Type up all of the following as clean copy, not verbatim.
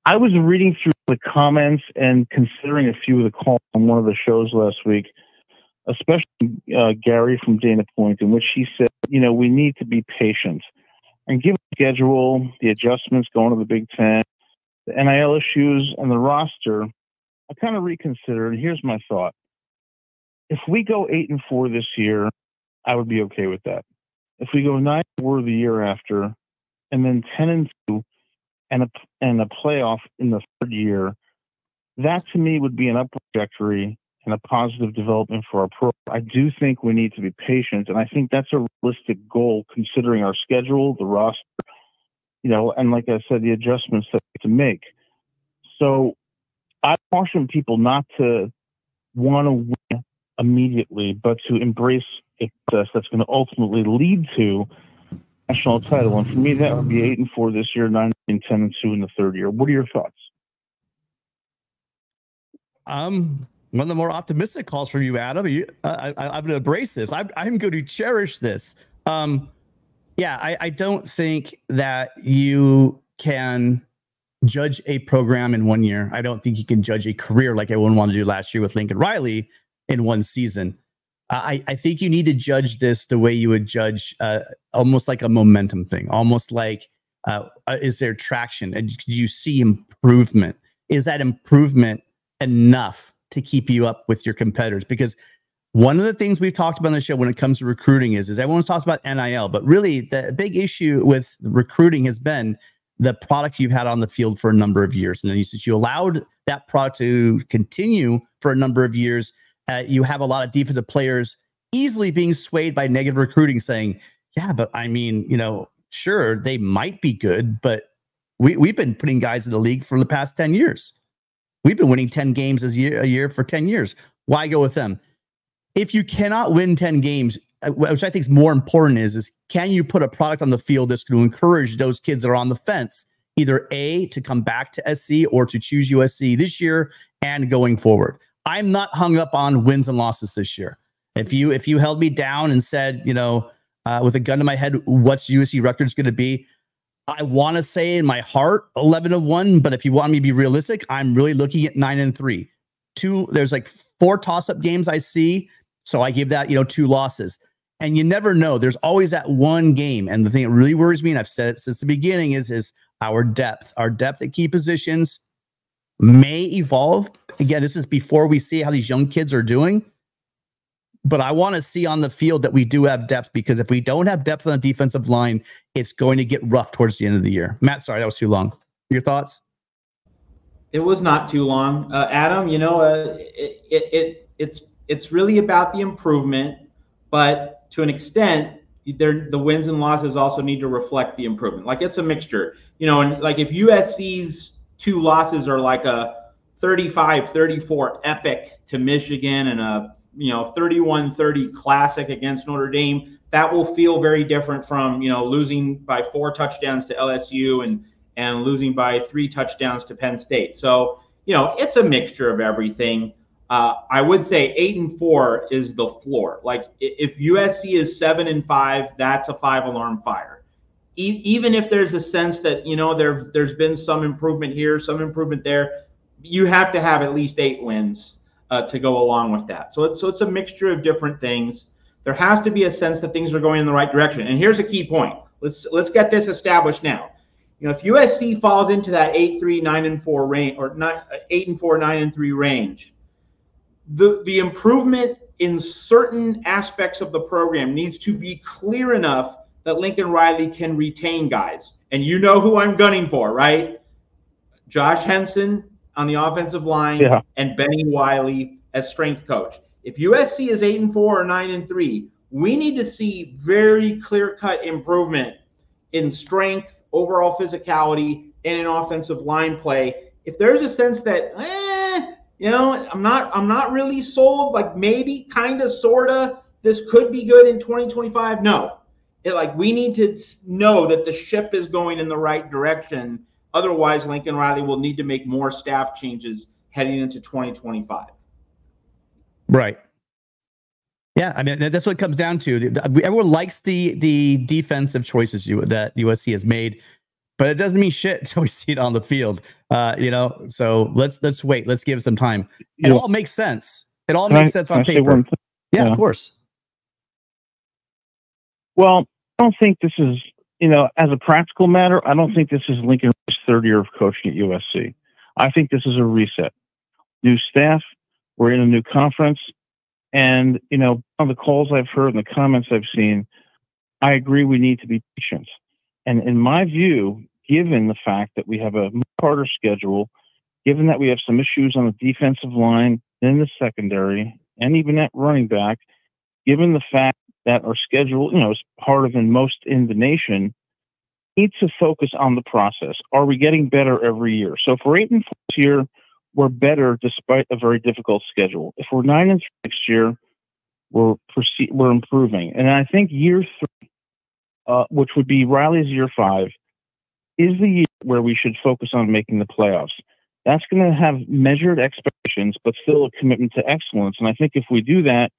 I was reading through the comments and considering a few of the calls on one of the shows last week, especially Gary from Dana Point, in which he said, we need to be patient. And given the schedule, the adjustments going to the Big Ten, the NIL issues, and the roster, I kind of reconsidered. And here's my thought. If we go 8-4 this year, I would be okay with that. If we go 9-4 the year after, and then 10-2, and a playoff in the third year, that to me would be an upward trajectory and a positive development for our program. I do think we need to be patient, and I think that's a realistic goal considering our schedule, the roster, and like I said, the adjustments that we have to make. So I caution people not to want to win immediately, but to embrace a process that's going to ultimately lead to national title. And for me, that would be 8-4 this year, 9-10-2 in the third year. What are your thoughts? One of the more optimistic calls from you, Adam. I'm going to embrace this. I'm going to cherish this. I don't think that you can judge a program in 1 year. I don't think you can judge a career like everyone wanted to do last year with Lincoln Riley in one season. I think you need to judge this the way you would judge almost like a momentum thing, almost like is there traction? And do you see improvement? Is that improvement enough to keep you up with your competitors? Because one of the things we've talked about on the show when it comes to recruiting is everyone talks about NIL, but really the big issue with recruiting has been the product you've had on the field for a number of years. And then since you allowed that product to continue for a number of years, you have a lot of defensive players easily being swayed by negative recruiting, saying, yeah, but I mean, sure, they might be good, but we've been putting guys in the league for the past 10 years. We've been winning 10 games a year for 10 years. Why go with them? If you cannot win 10 games, which I think is more important, is can you put a product on the field that's going to encourage those kids that are on the fence, either A, to come back to SC or to choose USC this year and going forward? I'm not hung up on wins and losses this year. If you held me down and said, with a gun to my head, what's USC record's going to be? I want to say in my heart 11-1, but if you want me to be realistic, I'm really looking at 9-3. There's like 4 toss-up games I see, so I give that 2 losses. And you never know. There's always that one game. And the thing that really worries me, and I've said it since the beginning, is our depth. Our depth at key positions may evolve. Again, this is before we see how these young kids are doing. But I want to see on the field that we do have depth, because if we don't have depth on the defensive line, it's going to get rough towards the end of the year. Matt, sorry, that was too long. Your thoughts? It was not too long. Adam, it's really about the improvement, but to an extent, the wins and losses also need to reflect the improvement. Like, it's a mixture, and like if USC's 2 losses are like a 35-34 epic to Michigan and a 31-30 classic against Notre Dame, that will feel very different from losing by 4 touchdowns to LSU and losing by 3 touchdowns to Penn State. So it's a mixture of everything. I would say 8-4 is the floor. Like, if USC is 7-5, that's a 5-alarm fire. Even if there's a sense that there's been some improvement here, some improvement there, you have to have at least 8 wins to go along with that. So it's a mixture of different things. There has to be a sense that things are going in the right direction. And here's a key point. Let's get this established now. If USC falls into that 8-3, 9-4 range, or 8-4, 9-3 range, the improvement in certain aspects of the program needs to be clear enough that Lincoln Riley can retain guys. And you know who I'm gunning for, right? Josh Henson on the offensive line, and Benny Wiley as strength coach. If USC is 8-4 or 9-3, we need to see very clear-cut improvement in strength, overall physicality, and in offensive line play. If there's a sense that, I'm not really sold, like maybe, kind of, sort of, this could be good in 2025. No, we need to know that the ship is going in the right direction. Otherwise, Lincoln Riley will need to make more staff changes heading into 2025. Right. Yeah, I mean, that's what it comes down to. Everyone likes the defensive choices that USC has made. but it doesn't mean shit until we see it on the field. So let's wait. Let's give it some time. It all makes sense. It all makes sense on paper. Yeah, of course. Well, I don't think this is, as a practical matter, I don't think this is Lincoln Riley's third year of coaching at USC. I think this is a reset. New staff, we're in a new conference, and, on the calls I've heard and the comments I've seen, I agree we need to be patient. And in my view, given the fact that we have a much harder schedule, given that we have some issues on the defensive line, in the secondary, and even at running back, given the fact that our schedule, is harder than most in the nation, need to focus on the process. Are we getting better every year? So if we're 8-4 this year, we're better despite a very difficult schedule. If we're 9-3 next year, we're improving. And I think year 3, which would be Riley's year 5, is the year where we should focus on making the playoffs. That's going to have measured expectations, but still a commitment to excellence. And I think if we do that,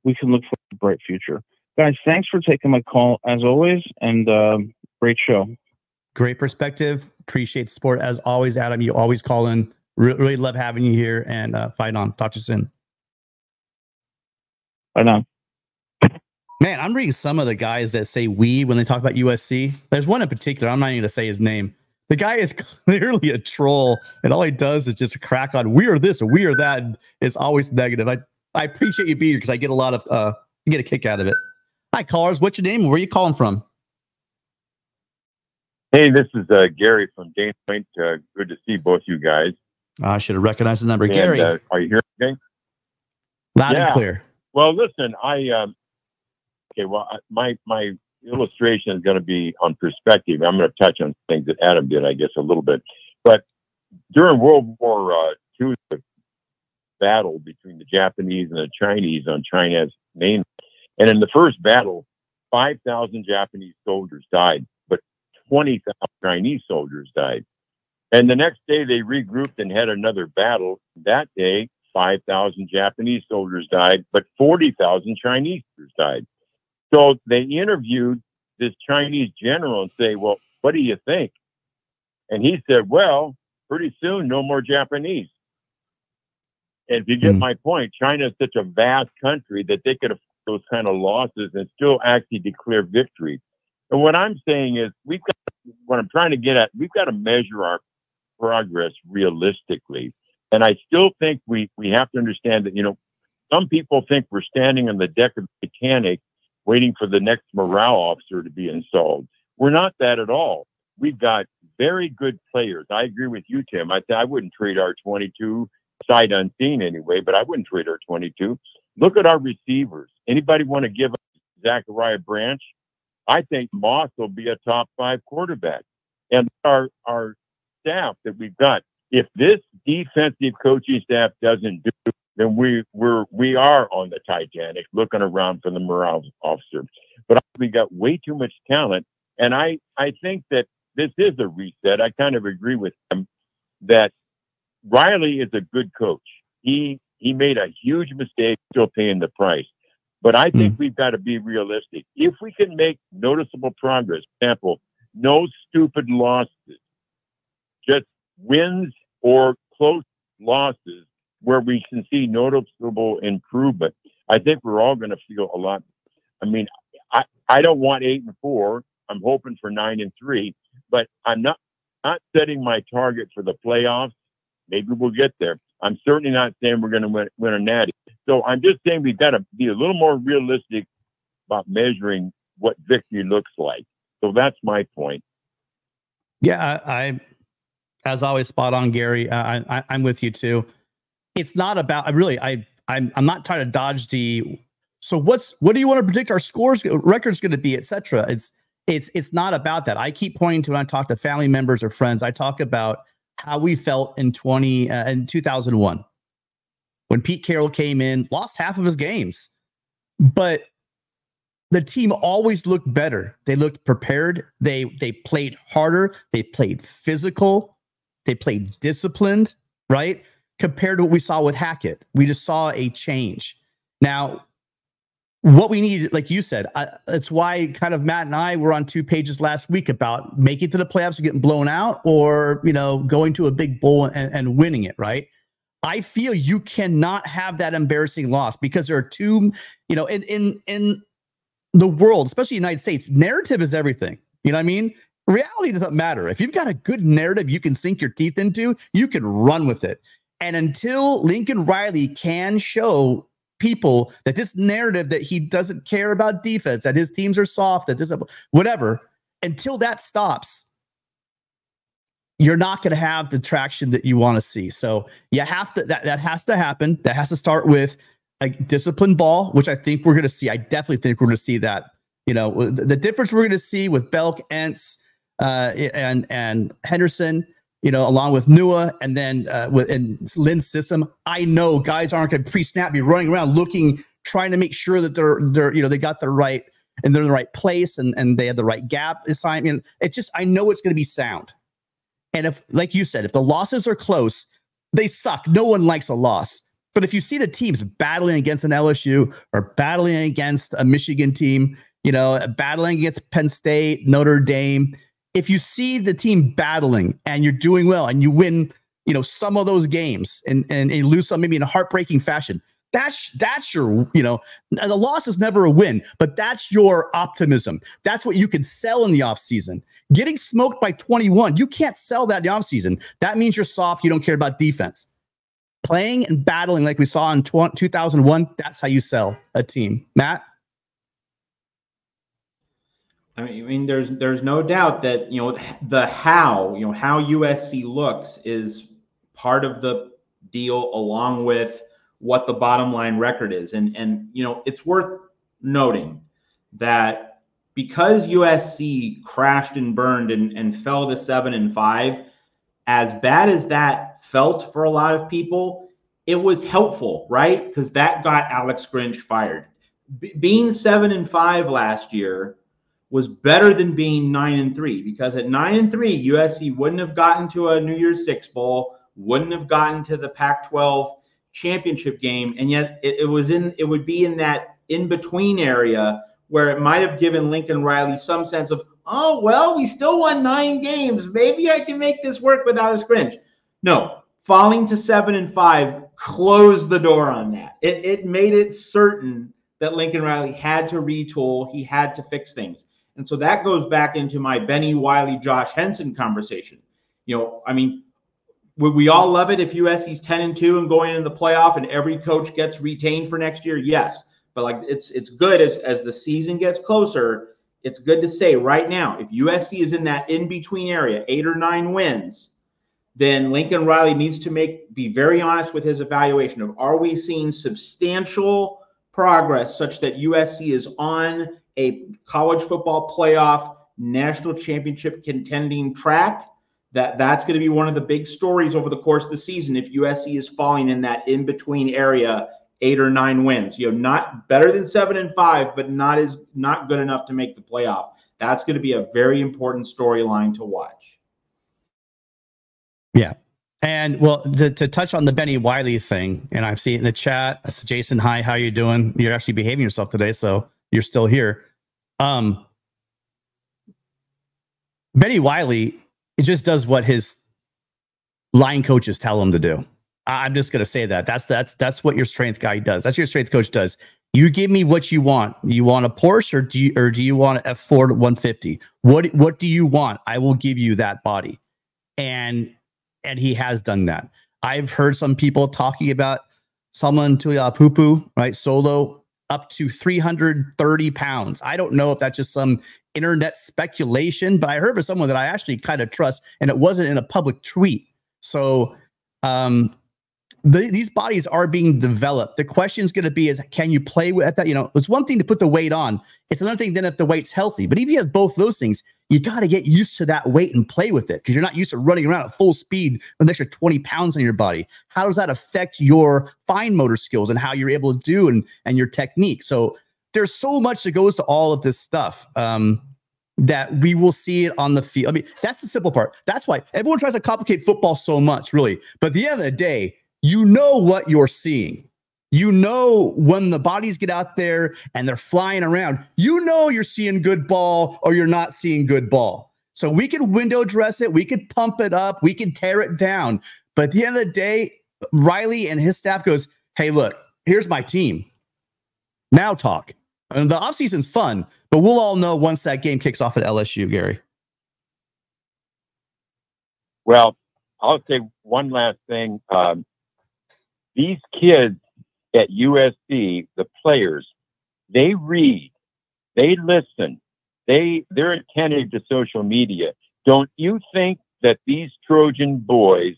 we can look for a bright future. Guys, thanks for taking my call as always, and great show. Great perspective. Appreciate the support as always, Adam. You always call in. Really love having you here, and fight on. Talk to you soon. Bye now. Man, I'm reading some of the guys that say we when they talk about USC. There's one in particular. I'm not even going to say his name. The guy is clearly a troll, and all he does is just crack on we are this or we are that. And it's always negative. I appreciate you being here because I get a lot of get a kick out of it. Hi, callers. What's your name? Where are you calling from? Hey, this is Gary from Dana Point. Good to see both you guys. I should have recognized the number. Gary, are you hearing me? Loud and clear. Well, listen, my illustration is going to be on perspective. I'm going to touch on things that Adam did, I guess, a little bit. But during World War II, the battle between the Japanese and the Chinese on China's mainland, and in the first battle, 5,000 Japanese soldiers died, but 20,000 Chinese soldiers died. And the next day they regrouped and had another battle. That day, 5,000 Japanese soldiers died, but 40,000 Chinese soldiers died. So they interviewed this Chinese general and say, well, what do you think? And he said, well, pretty soon, no more Japanese. And if you get my point, China is such a vast country that they could afford those kind of losses and still actually declare victory. And what I'm saying is what I'm trying to get at, we've got to measure our progress realistically. And I still think we have to understand that, some people think we're standing on the deck of the Titanic waiting for the next morale officer to be installed. We're not that at all. We've got very good players. I agree with you, Tim. I wouldn't trade our 22 sight unseen anyway, but I wouldn't trade our 22. Look at our receivers. Anybody want to give up Zachariah Branch? I think Moss will be a top 5 quarterback. And our staff that we've got, if this defensive coaching staff doesn't do it, then we are on the Titanic looking around for the morale officer. But we got way too much talent. And I think that this is a reset. I kind of agree with him that Riley is a good coach. He made a huge mistake, still paying the price. But I think we've got to be realistic. If we can make noticeable progress, for example, no stupid losses, just wins or close losses where we can see noticeable improvement, I think we're all going to feel a lot. I mean, I don't want 8-4. I'm hoping for 9-3, but I'm not setting my target for the playoffs. Maybe we'll get there. I'm certainly not saying we're going to win a natty. So I'm just saying we've got to be a little more realistic about measuring what victory looks like. So that's my point. Yeah, I as always, spot on, Gary. I'm with you too. It's not about I'm not trying to dodge the. So what do you want to predict our record's going to be, etc. It's not about that. I keep pointing to when I talk to family members or friends. I talk about how we felt in 2001 when Pete Carroll came in, lost half of his games, but the team always looked better. They looked prepared. They played harder. They played physical. They played disciplined, right? Compared to what we saw with Hackett. We just saw a change. Now, what we need, like you said, that's why kind of Matt and I were on 2 pages last week about making it to the playoffs and getting blown out, or, you know, going to a big bowl and winning it, right? I feel you cannot have that embarrassing loss, because there are two, you know, in the world, especially the United States, narrative is everything. You know what I mean? Reality doesn't matter. If you've got a good narrative you can sink your teeth into, you can run with it. And until Lincoln Riley can show people that this narrative that he doesn't care about defense, that his teams are soft, that this, whatever, until that stops, you're not going to have the traction that you want to see. So you have to, that has to happen. That has to start with a disciplined ball, which I think we're going to see. I definitely think we're going to see that. You know, the difference we're going to see with Belk, Entz, and Henderson, you know, along with Nua, and then with Lynn's system. I know guys aren't going to pre-snap, be running around looking, trying to make sure that they're you know, they got the right, and they're in the right place, and they have the right gap assignment. It's just, I know it's going to be sound. And if, like you said, if the losses are close, they suck. No one likes a loss. But if you see the teams battling against an LSU or battling against a Michigan team, you know, battling against Penn State, Notre Dame, if you see the team battling and you're doing well and you win, you know, some of those games and you lose some maybe in a heartbreaking fashion, that's your, you know, the loss is never a win, but that's your optimism. That's what you can sell in the offseason. Getting smoked by 21, you can't sell that in the offseason. That means you're soft. You don't care about defense. Playing and battling like we saw in 2001, that's how you sell a team. Matt? I mean, there's no doubt that, you know, the how, you know, how USC looks is part of the deal, along with what the bottom line record is. And you know, it's worth noting that because USC crashed and burned and fell to 7-5, as bad as that felt for a lot of people, it was helpful, right? Because that got Alex Grinch fired. Being 7-5 last year was better than being 9-3, because at 9-3, USC wouldn't have gotten to a New Year's Six bowl, wouldn't have gotten to the Pac-12 championship game, and yet it would be in that in-between area where it might have given Lincoln Riley some sense of, oh, well, we still won 9 games. Maybe I can make this work without a Grinch. No, falling to 7-5 closed the door on that. It made it certain that Lincoln Riley had to retool. He had to fix things. And so that goes back into my Benny Wiley, Josh Henson conversation. You know, I mean, would we all love it if USC's 10-2 and going into the playoff and every coach gets retained for next year? Yes. But like it's good as the season gets closer, it's good to say right now, if USC is in that in-between area, 8 or 9 wins, then Lincoln Riley needs to be very honest with his evaluation of, are we seeing substantial progress such that USC is on a college football playoff national championship contending track? That's going to be one of the big stories over the course of the season if USC is falling in that in-between area, 8 or 9 wins. You know, not better than 7-5, but not good enough to make the playoff. That's going to be a very important storyline to watch. Yeah. And well, to touch on the Benny Wiley thing, and I've seen it in the chat. I said, Jason, hi, how you doing? You're actually behaving yourself today, so you're still here. Benny Wiley, it just does what his line coaches tell him to do. I'm just going to say that. That's what your strength guy does. That's what your strength coach does. You give me what you want. You want a Porsche, or do you want an F4 150? What do you want? I will give you that body. And he has done that. I've heard some people talking about Salman Tuiapupu, right? Solo up to 330 pounds. I don't know if that's just some internet speculation, but I heard of someone that I actually kind of trust, and it wasn't in a public tweet. So these bodies are being developed. The question is going to be is, can you play with that? You know, it's one thing to put the weight on. It's another thing then if the weight's healthy. But even if you have both those things, you got to get used to that weight and play with it, because you're not used to running around at full speed with an extra 20 pounds on your body. How does that affect your fine motor skills and how you're able to do and your technique? So there's so much that goes to all of this stuff that we will see it on the field. I mean, that's the simple part. That's why everyone tries to complicate football so much, really. But at the end of the day, you know what you're seeing. You know, when the bodies get out there and they're flying around, you know you're seeing good ball or you're not seeing good ball. So we could window dress it, we could pump it up, we could tear it down. But at the end of the day, Riley and his staff goes, hey, look, here's my team. Now talk. And the offseason's fun, but we'll all know once that game kicks off at LSU, Gary. Well, I'll say one last thing. These kids at USC, the players, they read, they listen, they're attentive to social media. Don't you think that these Trojan boys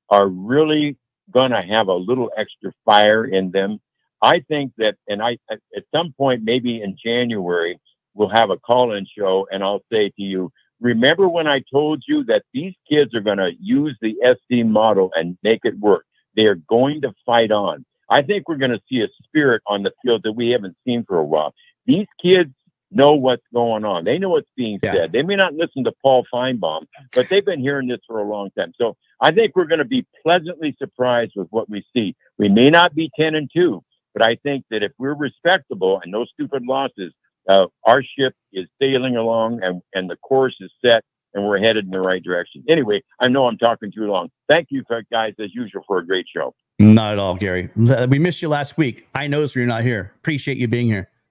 are really going to have a little extra fire in them? I think that, and at some point, maybe in January, we'll have a call-in show, and I'll say to you, remember when I told you that these kids are going to use the SC model and make it work? They're going to fight on. I think we're going to see a spirit on the field that we haven't seen for a while. These kids know what's going on. They know what's being said. They may not listen to Paul Feinbaum, but they've been hearing this for a long time. So I think we're going to be pleasantly surprised with what we see. We may not be 10-2, but I think that if we're respectable and no stupid losses, our ship is sailing along and the course is set and we're headed in the right direction. Anyway, I know I'm talking too long. Thank you, guys, as usual, for a great show. Not at all, Gary. We missed you last week. I noticed you're not here. Appreciate you being here.